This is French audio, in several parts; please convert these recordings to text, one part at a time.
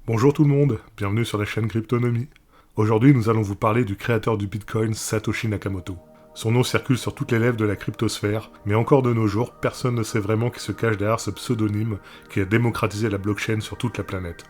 Bonjour tout le monde, bienvenue sur la chaîne Cryptonomie. Aujourd'hui, nous allons vous parler du créateur du Bitcoin, Satoshi Nakamoto. Son nom circule sur toutes les lèvres de la cryptosphère, mais encore de nos jours, personne ne sait vraiment qui se cache derrière ce pseudonyme qui a démocratisé la blockchain sur toute la planète.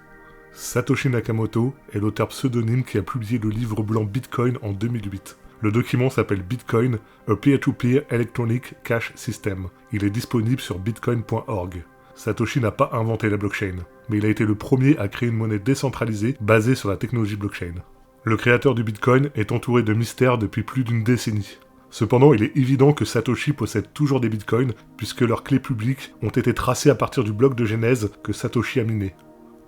Satoshi Nakamoto est l'auteur pseudonyme qui a publié le livre blanc Bitcoin en 2008. Le document s'appelle Bitcoin, a Peer-to-Peer Electronic Cash System. Il est disponible sur bitcoin.org. Satoshi n'a pas inventé la blockchain, mais il a été le premier à créer une monnaie décentralisée basée sur la technologie blockchain. Le créateur du Bitcoin est entouré de mystères depuis plus d'une décennie. Cependant, il est évident que Satoshi possède toujours des Bitcoins, puisque leurs clés publiques ont été tracées à partir du bloc de genèse que Satoshi a miné.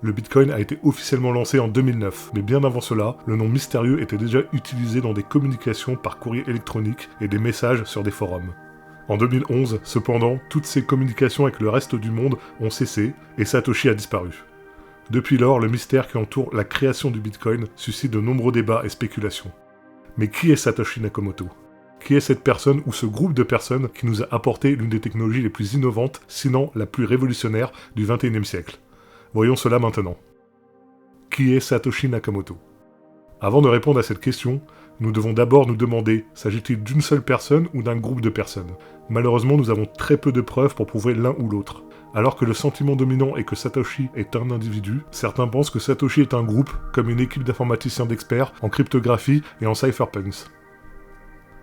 Le Bitcoin a été officiellement lancé en 2009, mais bien avant cela, le nom mystérieux était déjà utilisé dans des communications par courrier électronique et des messages sur des forums. En 2011, cependant, toutes ces communications avec le reste du monde ont cessé et Satoshi a disparu. Depuis lors, le mystère qui entoure la création du Bitcoin suscite de nombreux débats et spéculations. Mais qui est Satoshi Nakamoto ? Qui est cette personne ou ce groupe de personnes qui nous a apporté l'une des technologies les plus innovantes, sinon la plus révolutionnaire du XXIe siècle ? Voyons cela maintenant. Qui est Satoshi Nakamoto ? Avant de répondre à cette question, nous devons d'abord nous demander, s'agit-il d'une seule personne ou d'un groupe de personnes ? Malheureusement, nous avons très peu de preuves pour prouver l'un ou l'autre. Alors que le sentiment dominant est que Satoshi est un individu, certains pensent que Satoshi est un groupe, comme une équipe d'informaticiens d'experts en cryptographie et en cypherpunks.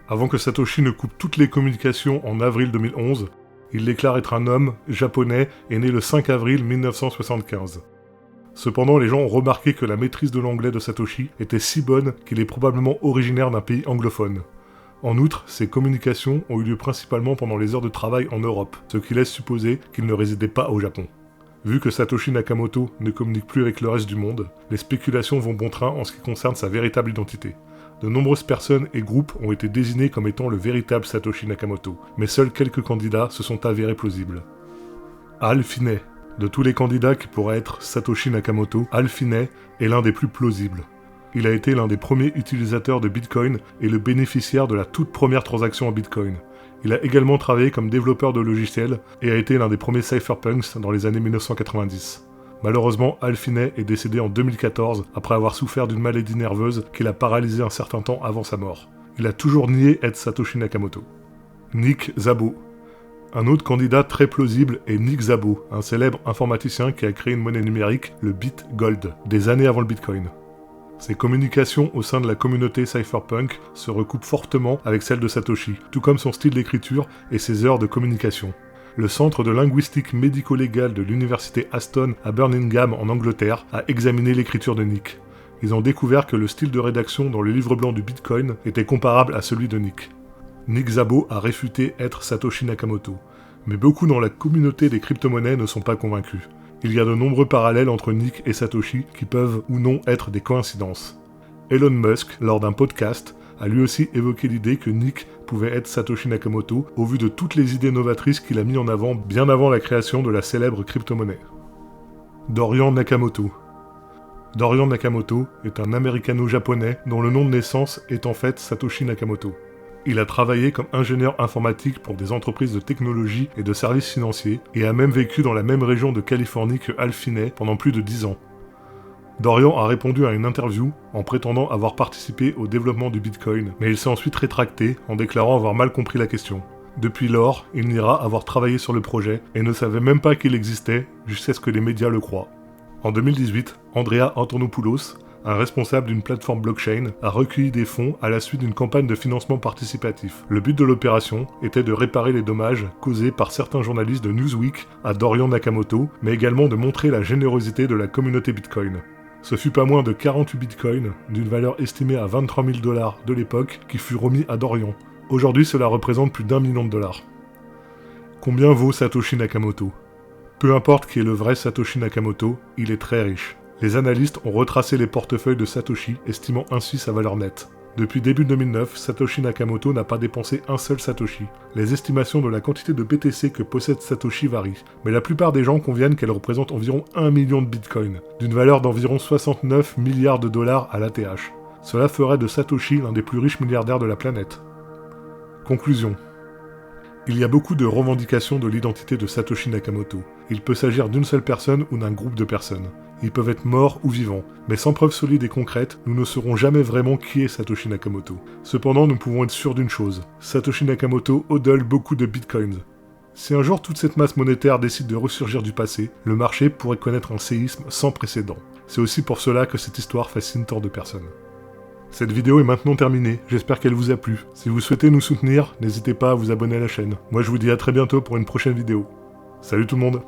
Avant que Satoshi ne coupe toutes les communications en avril 2011, il déclare être un homme japonais et né le 5 avril 1975. Cependant, les gens ont remarqué que la maîtrise de l'anglais de Satoshi était si bonne qu'il est probablement originaire d'un pays anglophone. En outre, ces communications ont eu lieu principalement pendant les heures de travail en Europe, ce qui laisse supposer qu'il ne résidait pas au Japon. Vu que Satoshi Nakamoto ne communique plus avec le reste du monde, les spéculations vont bon train en ce qui concerne sa véritable identité. De nombreuses personnes et groupes ont été désignés comme étant le véritable Satoshi Nakamoto, mais seuls quelques candidats se sont avérés plausibles. Hal Finney. De tous les candidats qui pourraient être Satoshi Nakamoto, Hal Finney est l'un des plus plausibles. Il a été l'un des premiers utilisateurs de Bitcoin et le bénéficiaire de la toute première transaction en Bitcoin. Il a également travaillé comme développeur de logiciels et a été l'un des premiers cypherpunks dans les années 1990. Malheureusement, Hal Finney est décédé en 2014 après avoir souffert d'une maladie nerveuse qui l'a paralysé un certain temps avant sa mort. Il a toujours nié être Satoshi Nakamoto. Nick Szabo. Un autre candidat très plausible est Nick Szabo, un célèbre informaticien qui a créé une monnaie numérique, le BitGold, des années avant le Bitcoin. Ses communications au sein de la communauté cypherpunk se recoupent fortement avec celles de Satoshi, tout comme son style d'écriture et ses heures de communication. Le Centre de linguistique médico-légale de l'université Aston à Birmingham en Angleterre a examiné l'écriture de Nick. Ils ont découvert que le style de rédaction dans le livre blanc du Bitcoin était comparable à celui de Nick. Nick Szabo a réfuté être Satoshi Nakamoto, mais beaucoup dans la communauté des crypto-monnaies ne sont pas convaincus. Il y a de nombreux parallèles entre Nick et Satoshi qui peuvent ou non être des coïncidences. Elon Musk, lors d'un podcast, a lui aussi évoqué l'idée que Nick pouvait être Satoshi Nakamoto au vu de toutes les idées novatrices qu'il a mis en avant bien avant la création de la célèbre crypto-monnaie. Dorian Nakamoto. Dorian Nakamoto est un américano-japonais dont le nom de naissance est en fait Satoshi Nakamoto. Il a travaillé comme ingénieur informatique pour des entreprises de technologie et de services financiers et a même vécu dans la même région de Californie que Hal Finney pendant plus de 10 ans. Dorian a répondu à une interview en prétendant avoir participé au développement du Bitcoin, mais il s'est ensuite rétracté en déclarant avoir mal compris la question. Depuis lors, il niera avoir travaillé sur le projet et ne savait même pas qu'il existait jusqu'à ce que les médias le croient. En 2018, Andrea Antonopoulos, un responsable d'une plateforme blockchain, a recueilli des fonds à la suite d'une campagne de financement participatif. Le but de l'opération était de réparer les dommages causés par certains journalistes de Newsweek à Dorian Nakamoto, mais également de montrer la générosité de la communauté Bitcoin. Ce fut pas moins de 48 bitcoins, d'une valeur estimée à 23 000 $ de l'époque, qui fut remis à Dorian. Aujourd'hui, cela représente plus d'1 million de dollars. Combien vaut Satoshi Nakamoto ? Peu importe qui est le vrai Satoshi Nakamoto, il est très riche. Les analystes ont retracé les portefeuilles de Satoshi, estimant ainsi sa valeur nette. Depuis début 2009, Satoshi Nakamoto n'a pas dépensé un seul Satoshi. Les estimations de la quantité de BTC que possède Satoshi varient, mais la plupart des gens conviennent qu'elle représente environ 1 million de bitcoins, d'une valeur d'environ 69 milliards de dollars à l'ATH. Cela ferait de Satoshi l'un des plus riches milliardaires de la planète. Conclusion. Il y a beaucoup de revendications de l'identité de Satoshi Nakamoto. Il peut s'agir d'une seule personne ou d'un groupe de personnes. Ils peuvent être morts ou vivants, mais sans preuve solide et concrète, nous ne saurons jamais vraiment qui est Satoshi Nakamoto. Cependant, nous pouvons être sûrs d'une chose, Satoshi Nakamoto hodle beaucoup de bitcoins. Si un jour toute cette masse monétaire décide de ressurgir du passé, le marché pourrait connaître un séisme sans précédent. C'est aussi pour cela que cette histoire fascine tant de personnes. Cette vidéo est maintenant terminée, j'espère qu'elle vous a plu. Si vous souhaitez nous soutenir, n'hésitez pas à vous abonner à la chaîne. Moi je vous dis à très bientôt pour une prochaine vidéo. Salut tout le monde!